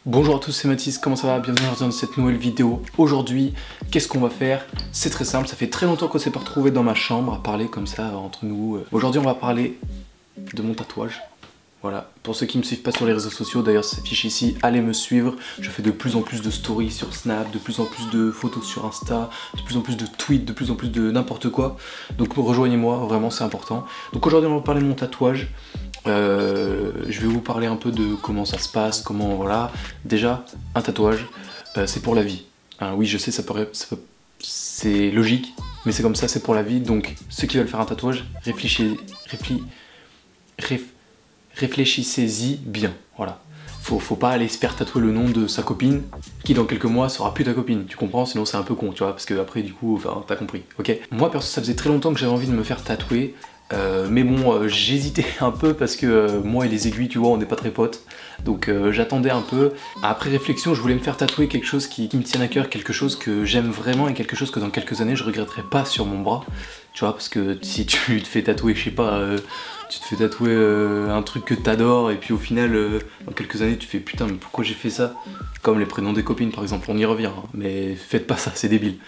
Bonjour à tous, c'est Mathis, comment ça va? Bienvenue dans cette nouvelle vidéo. Aujourd'hui, qu'est-ce qu'on va faire? C'est très simple, ça fait très longtemps qu'on s'est pas retrouvé dans ma chambre à parler comme ça entre nous. Aujourd'hui, on va parler de mon tatouage. Voilà, pour ceux qui ne me suivent pas sur les réseaux sociaux, d'ailleurs ça s'affiche ici, allez me suivre. Je fais de plus en plus de stories sur Snap, de plus en plus de photos sur Insta, de plus en plus de tweets, de plus en plus de n'importe quoi. Donc rejoignez-moi, vraiment c'est important. Donc aujourd'hui on va parler de mon tatouage. Je vais vous parler un peu de comment ça se passe, comment voilà. Déjà, un tatouage, c'est pour la vie. Hein, oui, je sais, c'est logique, mais c'est comme ça, c'est pour la vie. Donc ceux qui veulent faire un tatouage, réfléchissez-y bien, voilà. Faut pas aller se faire tatouer le nom de sa copine, qui dans quelques mois sera plus ta copine, tu comprends? Sinon c'est un peu con, tu vois, parce que après du coup, enfin, t'as compris, ok? Moi perso, ça faisait très longtemps que j'avais envie de me faire tatouer, mais bon, j'hésitais un peu parce que moi et les aiguilles, tu vois, on n'est pas très potes, donc j'attendais un peu. Après réflexion, je voulais me faire tatouer quelque chose qui me tienne à cœur, quelque chose que j'aime vraiment et quelque chose que dans quelques années je regretterai pas sur mon bras, tu vois, parce que si tu te fais tatouer, je sais pas, tu te fais tatouer un truc que t'adores et puis au final dans quelques années tu fais putain mais pourquoi j'ai fait ça, comme les prénoms des copines par exemple, on y revient hein, mais faites pas ça, c'est débile.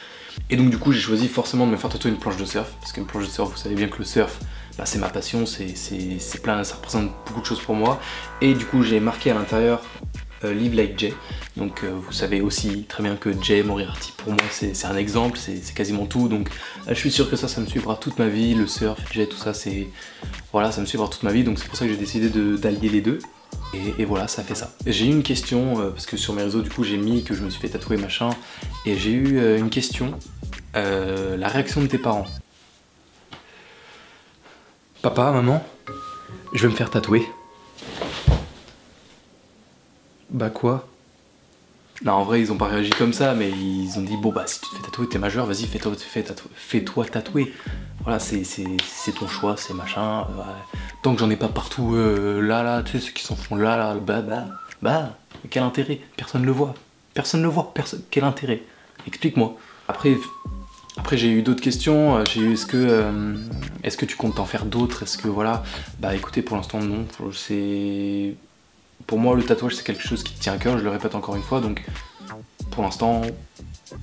Et donc du coup j'ai choisi forcément de me faire tatouer une planche de surf, parce qu'une planche de surf, vous savez bien que le surf, bah, c'est ma passion, c'est plein, ça représente beaucoup de choses pour moi. Et du coup j'ai marqué à l'intérieur Live Like Jay, donc vous savez aussi très bien que Jay Moriarty pour moi c'est un exemple, c'est quasiment tout, donc je suis sûr que ça me suivra toute ma vie, le surf, Jay, tout ça, c'est voilà, ça me suivra toute ma vie, donc c'est pour ça que j'ai décidé d'allier les deux. Et voilà, ça fait ça. J'ai eu une question, parce que sur mes réseaux du coup j'ai mis que je me suis fait tatouer machin, et j'ai eu une question, la réaction de tes parents. Papa, maman, je vais me faire tatouer. Bah quoi? Non, en vrai ils ont pas réagi comme ça, mais ils ont dit bon bah si tu te fais tatouer, t'es majeur, vas-y fais-toi tatouer. Voilà, c'est ton choix, c'est machin. Ouais. Tant que j'en ai pas partout là, tu sais, ceux qui s'en font là, bah, quel intérêt? Personne le voit. Personne le voit, personne. Quel intérêt? Explique-moi. Après j'ai eu d'autres questions, j'ai eu est-ce que tu comptes en faire d'autres? Est-ce que voilà. Bah écoutez, pour l'instant non. Pour moi le tatouage c'est quelque chose qui tient à cœur, je le répète encore une fois, donc pour l'instant,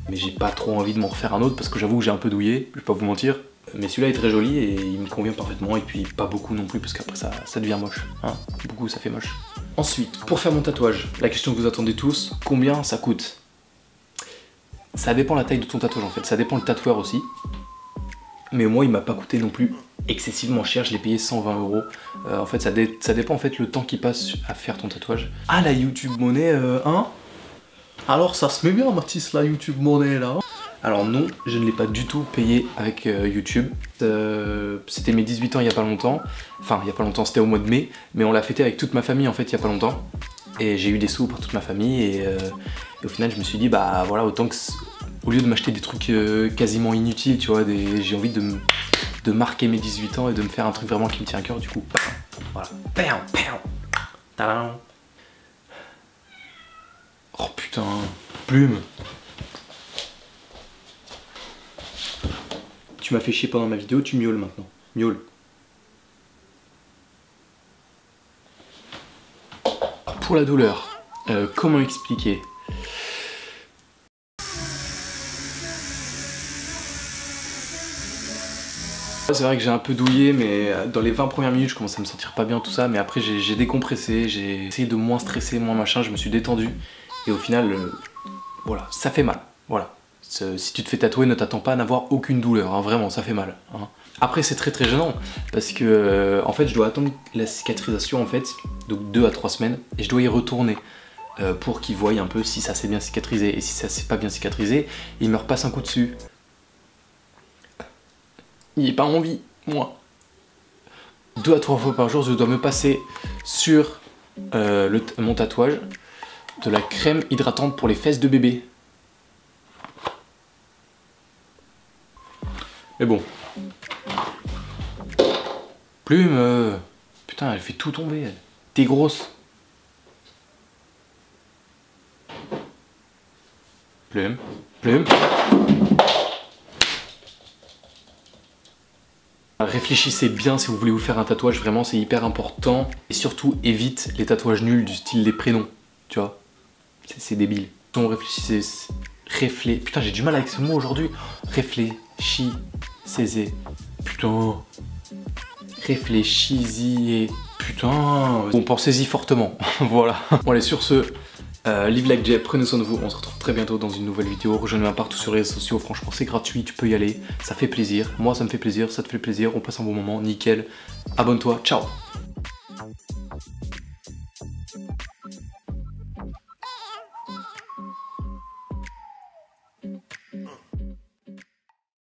mais j'ai pas trop envie de m'en refaire un autre parce que j'avoue que j'ai un peu douillé, je vais pas vous mentir. Mais celui-là est très joli et il me convient parfaitement, et puis pas beaucoup non plus parce qu'après ça devient moche, hein. Beaucoup ça fait moche. Ensuite, pour faire mon tatouage, la question que vous attendez tous, combien ça coûte? Ça dépend la taille de ton tatouage en fait, ça dépend le tatoueur aussi. Mais moi il m'a pas coûté non plus excessivement cher, je l'ai payé 120 €. En fait ça dépend en fait le temps qui passe à faire ton tatouage. Ah la YouTube monnaie, hein? Alors ça se met bien Mathis, la YouTube monnaie là. Alors non, je ne l'ai pas du tout payé avec YouTube. C'était mes 18 ans il y a pas longtemps. Enfin il y a pas longtemps, c'était au mois de mai. Mais on l'a fêté avec toute ma famille en fait il y a pas longtemps. Et j'ai eu des sous pour toute ma famille et au final je me suis dit bah voilà, autant que au lieu de m'acheter des trucs quasiment inutiles, tu vois, j'ai envie de marquer mes 18 ans et de me faire un truc vraiment qui me tient à cœur, du coup, voilà. Tadam. Oh putain, plume. Tu m'as fait chier pendant ma vidéo, tu miaules maintenant. Miaule. Pour la douleur, comment expliquer? C'est vrai que j'ai un peu douillé, mais dans les 20 premières minutes je commence à me sentir pas bien tout ça, mais après j'ai décompressé, j'ai essayé de moins stresser, moins machin, je me suis détendu et au final voilà, ça fait mal, voilà. Si tu te fais tatouer, ne t'attends pas à n'avoir aucune douleur, hein, vraiment ça fait mal, hein. Après c'est très gênant parce que en fait je dois attendre la cicatrisation en fait, donc 2 à 3 semaines, et je dois y retourner pour qu'ils voient un peu si ça s'est bien cicatrisé, et si ça s'est pas bien cicatrisé, ils me repassent un coup dessus. Il n'est pas envie, moi. 2 à 3 fois par jour, je dois me passer sur mon tatouage de la crème hydratante pour les fesses de bébé. Mais bon. Plume, putain, elle fait tout tomber. T'es grosse. Plume. Réfléchissez bien si vous voulez vous faire un tatouage, vraiment c'est hyper important. Et surtout évite les tatouages nuls du style les prénoms, tu vois. C'est débile. Donc réfléchissez, putain j'ai du mal avec ce mot aujourd'hui. Réfléchissez, putain. Réfléchissez, putain. Bon, pensez-y fortement, voilà. Bon allez, sur ce, live like Jay, prenez soin de vous, on se retrouve très bientôt dans une nouvelle vidéo. Rejoignez-moi partout sur les réseaux sociaux, franchement c'est gratuit, tu peux y aller, ça fait plaisir. Moi ça me fait plaisir, ça te fait plaisir, on passe un bon moment, nickel. Abonne-toi, ciao.